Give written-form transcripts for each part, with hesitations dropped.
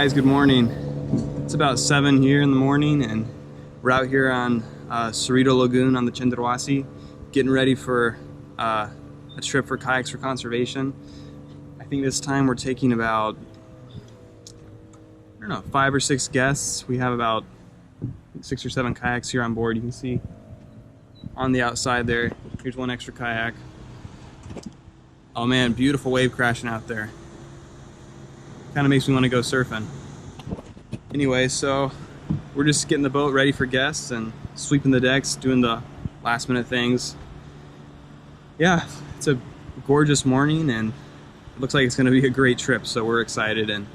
guys, good morning. It's about 7 here in the morning and we're out here on Cerrito Lagoon on the Cenderwasih, getting ready for a trip for kayaks for conservation. I think this time we're taking about, I don't know, 5 or 6 guests. We have about 6 or 7 kayaks here on board. You can see on the outside there, here's one extra kayak. Oh man, beautiful wave crashing out there. Kind of makes me want to go surfing. Anyway, so we're just getting the boat ready for guests and sweeping the decks, doing the last minute things. Yeah, it's a gorgeous morning and it looks like it's going to be a great trip, so we're excited, and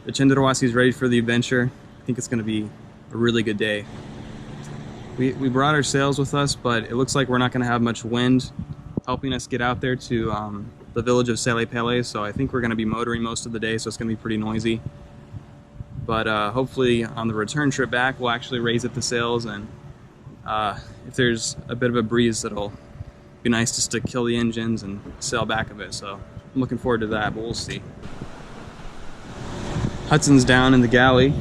the Cenderwasih is ready for the adventure. I think it's going to be a really good day. We brought our sails with us, but it looks like we're not going to have much wind helping us get out there to the village of Sele Pele, so I think we're going to be motoring most of the day, so it's going to be pretty noisy. But hopefully on the return trip back we'll actually raise up the sails, and if there's a bit of a breeze, that'll be nice just to kill the engines and sail back a bit. So I'm looking forward to that, but we'll see. Hudson's down in the galley.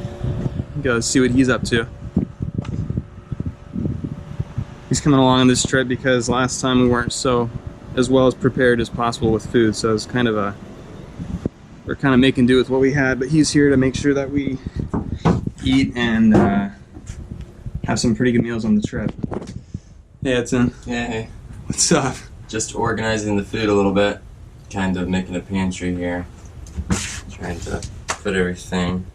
Go see what he's up to. He's coming along on this trip because last time we weren't so as well as prepared as possible with food, so it's kind of we're kind of making do with what we had, but he's here to make sure that we eat and have some pretty good meals on the trip. Hey Hudson. Yeah, hey. What's up? Just organizing the food a little bit, kind of making a pantry here, trying to put everything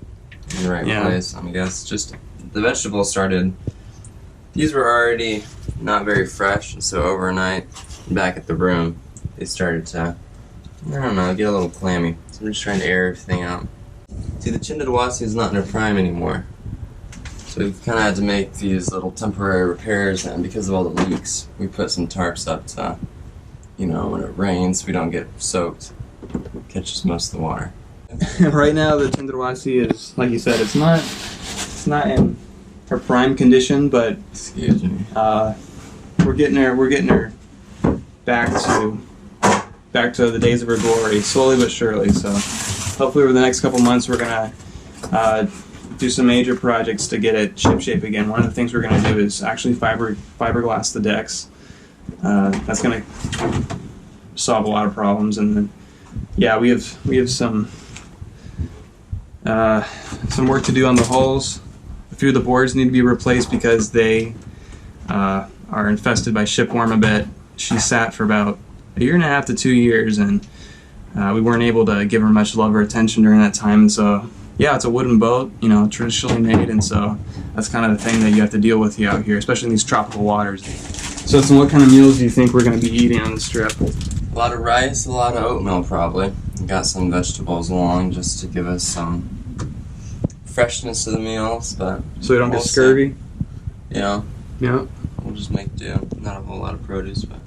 in the right place. I guess just the vegetables started, these were already not very fresh, and so overnight back at the room they started to, I don't know, get a little clammy. So I'm just trying to air everything out. See, the Cenderwasih is not in her prime anymore, so we've kind of had to make these little temporary repairs, and because of all the leaks we put some tarps up to, you know, when it rains we don't get soaked, catches most of the water. Right now the Cenderwasih is, like you said, it's not in her prime condition, but excuse me, we're getting her back to the days of her glory, slowly but surely. So hopefully over the next couple months we're gonna do some major projects to get it shipshape again. One of the things we're gonna do is actually fiberglass the decks. That's gonna solve a lot of problems, and then yeah, we have some work to do on the hulls. A few of the boards need to be replaced because they are infested by shipworm a bit. She sat for about 1.5 to 2 years, and we weren't able to give her much love or attention during that time. And so yeah, it's a wooden boat, you know, traditionally made, and so that's kind of the thing that you have to deal with out here, especially in these tropical waters. So what kind of meals do you think we're going to be eating on this trip? A lot of rice, a lot of oatmeal probably. Got some vegetables along just to give us some freshness to the meals, but so we don't get scurvy? Yeah. Yeah. We'll just make do. Not a whole lot of produce, but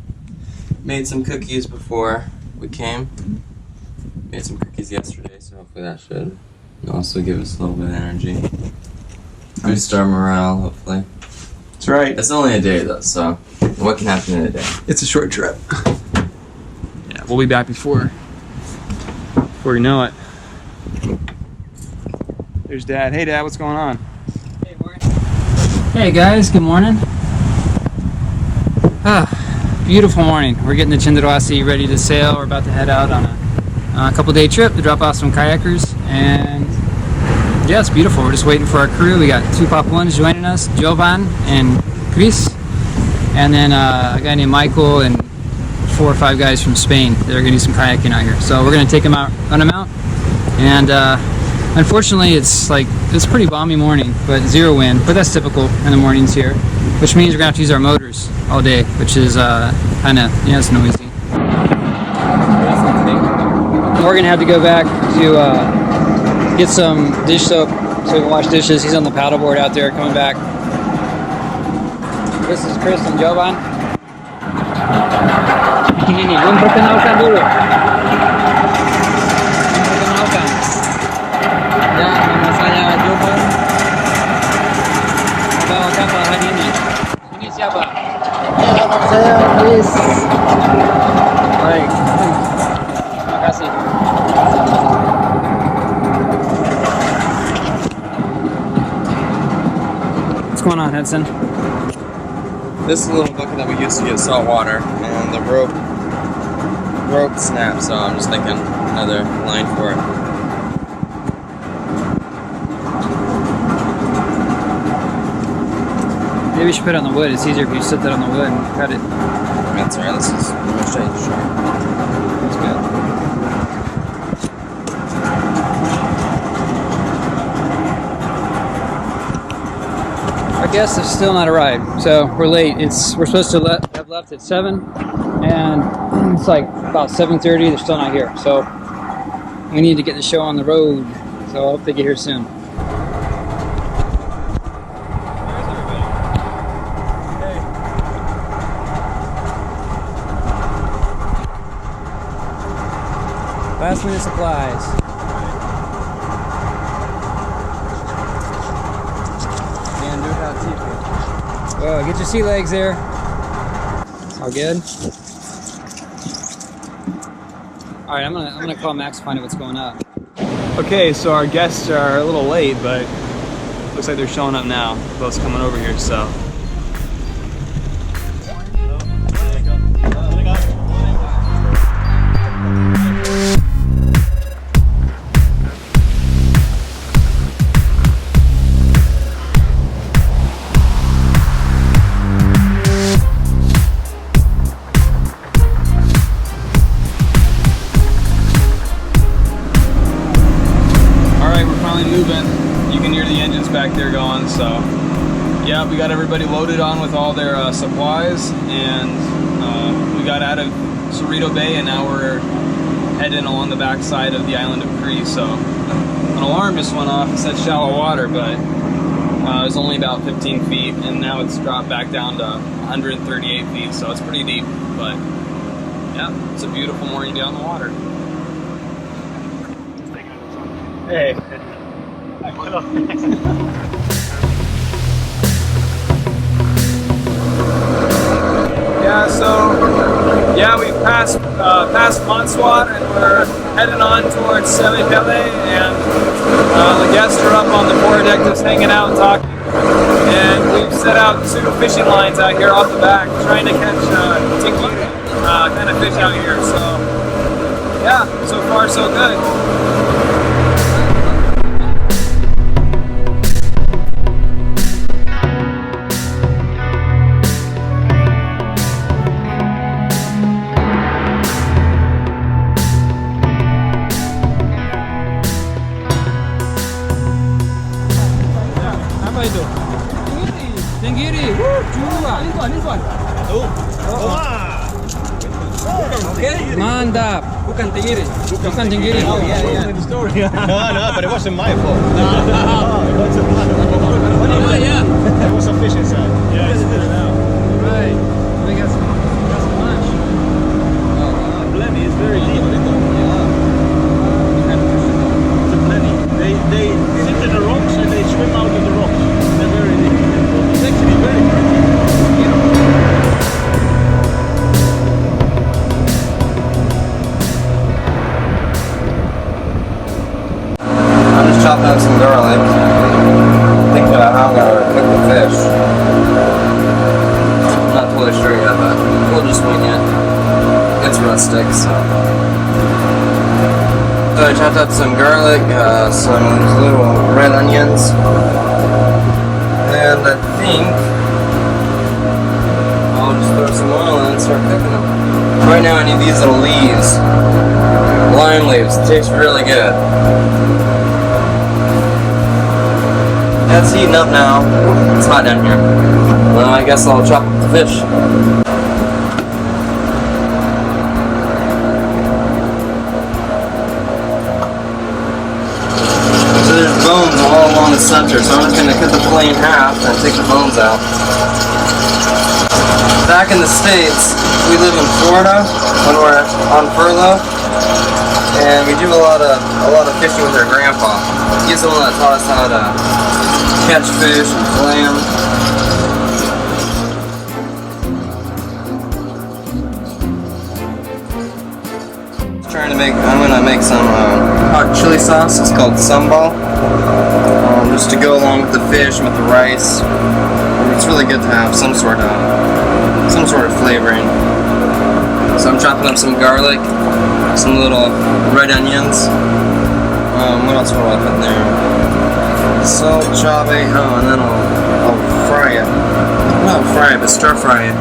made some cookies before we came. Made some cookies yesterday, so hopefully that should also give us a little bit of energy. Boost our morale, hopefully. That's right. It's only a day though, so what can happen in a day? It's a short trip. Yeah, we'll be back before you know it. There's Dad. Hey Dad, what's going on? Hey, morning. Hey guys, good morning. Beautiful morning. We're getting the Cenderwasih ready to sail. We're about to head out on a couple-day trip to drop off some kayakers, and yeah, it's beautiful. We're just waiting for our crew. We got 2 Papuans joining us, Jovan and Chris, and then a guy named Michael and 4 or 5 guys from Spain. They're gonna do some kayaking out here. So we're gonna take them out, run them out, and unfortunately it's a pretty balmy morning, but 0 wind, but that's typical in the mornings here, which means we're gonna have to use our motors all day, which is kind of, yeah, it's noisy. We're gonna have to go back to get some dish soap so we can wash dishes. He's on the paddleboard out there coming back. This is Chris and Jovan. Ini belum perkenalkan dulu. Perkenalkan. Ya, nama saya Jovan. Bawa kapal hari ini. Ini siapa? Nama saya Chris. Baik. Terima kasih. going on, Hudson? This is a little bucket that we used to get salt water, and the rope snapped, so I'm just thinking another line for it. Maybe you should put it on the wood. It's easier if you sit that on the wood and cut it. That's alright, this is short. That's good. Our guests have still not arrived, so we're late. We're supposed to have left at 7, and it's like about 7:30. They're still not here, so we need to get the show on the road. So I hope they get here soon. Last minute supplies. Whoa, get your sea legs there. All good? Alright, I'm gonna call Max to find out what's going on. Okay, so our guests are a little late, but looks like they're showing up now. Boat's coming over here, so. Moving. You can hear the engines back there going, so yeah, we got everybody loaded on with all their supplies, and we got out of Cerrito Bay, and now we're heading along the backside of the island of Cree. So an alarm just went off. It said shallow water, but it was only about 15 feet, and now it's dropped back down to 138 feet, so it's pretty deep. But yeah, it's a beautiful morning down the water. Hey. Yeah, so we passed Montserrat, and we're heading on towards Selipele, and the guests are up on the foredeck just hanging out and talking. And we've set out 2 fishing lines out here off the back, trying to catch tiki kind of fish out here. So yeah, so far so good. Tenggiri, Mantap. Bukan tenggiri. Bukan tenggiri. Oh, yeah. The story. no, but it wasn't my fault. No, it wasn't my fault. Yeah. There was some fish inside. Yes, Right. We got some lunch. Plenty. It's very deep. It's a plenty. They sit in the rocks and they swim out of the rocks. They're very deep. It's actually very pretty. Chopping up some garlic, thinking about how I'm going to cook the fish. I'm not totally sure yet, but we'll just wing it. It's rustic, so. So I chopped up some garlic, some little red onions, and I think I'll just throw some oil in and start cooking them. Right now I need these little leaves, lime leaves. It tastes really good. It's heating up now. It's hot down here. Well, I guess I'll chop up the fish. So there's bones all along the center, so I'm just going to cut the fillet in half and take the bones out. Back in the States, we live in Florida when we're on furlough, and we do a lot of fishing with our grandpa. He's the one that taught us how to catch fish and fillet them. I'm gonna make some hot chili sauce. It's called sambal. Just to go along with the fish and with the rice. It's really good to have some sort of flavoring. So I'm chopping up some garlic, some little red onions. What else will I put in there? Salt, chave, and then I'll fry it. Not fry it, but stir fry it.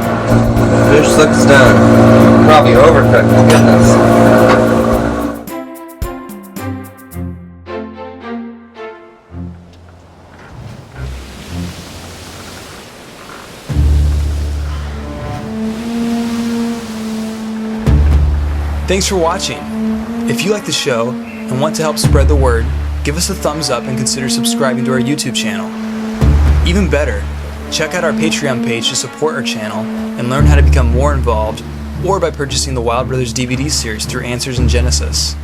Fish looks done. Probably overcooked, my goodness. Thanks for watching. If you like the show and want to help spread the word, give us a thumbs up and consider subscribing to our YouTube channel. Even better, check out our Patreon page to support our channel and learn how to become more involved, or by purchasing the Wild Brothers DVD series through Answers in Genesis.